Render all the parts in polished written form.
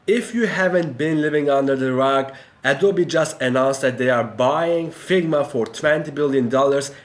If you haven't been living under the rug, Adobe just announced that they are buying Figma for $20 billion,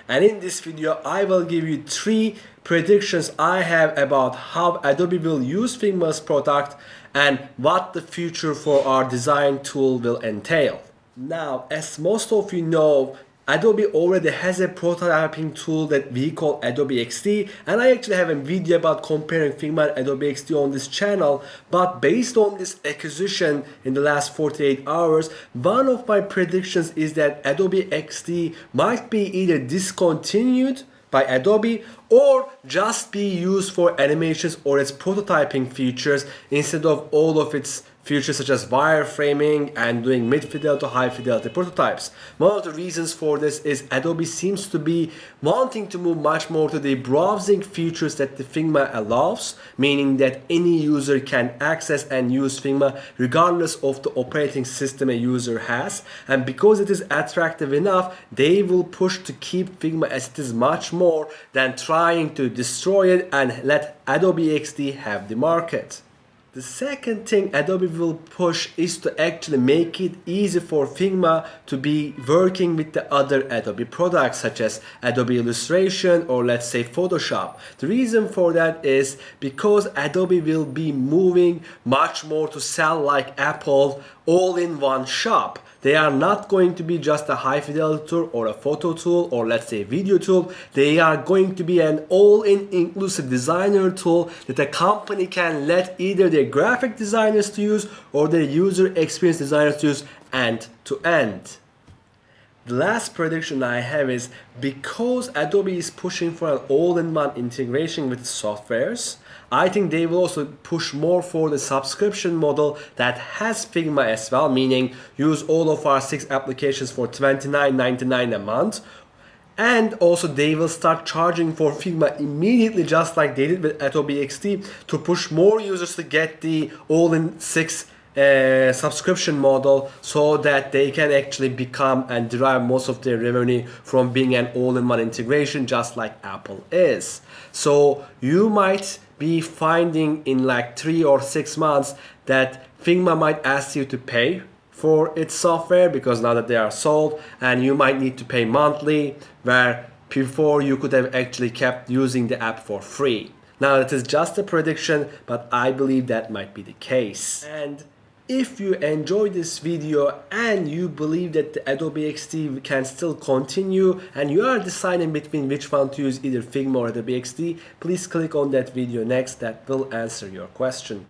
and in this video I will give you 3 predictions I have about how Adobe will use Figma's product and what the future for our design tool will entail. Now, as most of you know, Adobe already has a prototyping tool that we call Adobe XD, and I actually have a video about comparing Figma and Adobe XD on this channel. But based on this acquisition in the last 48 hours, one of my predictions is that Adobe XD might be either discontinued by Adobe or just be used for animations or its prototyping features instead of all of its features such as wireframing and doing mid-fidelity to high-fidelity prototypes. One of the reasons for this is Adobe seems to be wanting to move much more to the browsing features that the Figma allows, meaning that any user can access and use Figma regardless of the operating system a user has. And because it is attractive enough, they will push to keep Figma as it is much more than trying to destroy it and let Adobe XD have the market. The second thing Adobe will push is to actually make it easy for Figma to be working with the other Adobe products such as Adobe Illustration or let's say Photoshop. The reason for that is because Adobe will be moving much more to sell like Apple all in one shop. They are not going to be just a high fidelity tool or a photo tool or let's say video tool. They are going to be an all-in inclusive designer tool that a company can let either their graphic designers to use or their user experience designers to use end to end. The last prediction I have is because Adobe is pushing for an all-in-one integration with softwares, I think they will also push more for the subscription model that has Figma as well, meaning use all of our 6 applications for $29.99 a month. And also they will start charging for Figma immediately, just like they did with Adobe XD, to push more users to get the all-in 6 subscription model so that they can actually become and derive most of their revenue from being an all-in-one integration just like Apple is. So you might be finding in like 3 or 6 months that Figma might ask you to pay for its software because now that they are sold, and you might need to pay monthly where before you could have actually kept using the app for free. Now that is just a prediction, but I believe that might be the case. And if you enjoyed this video and you believe that the Adobe XD can still continue and you are deciding between which one to use, either Figma or Adobe XD, please click on that video next. That will answer your question.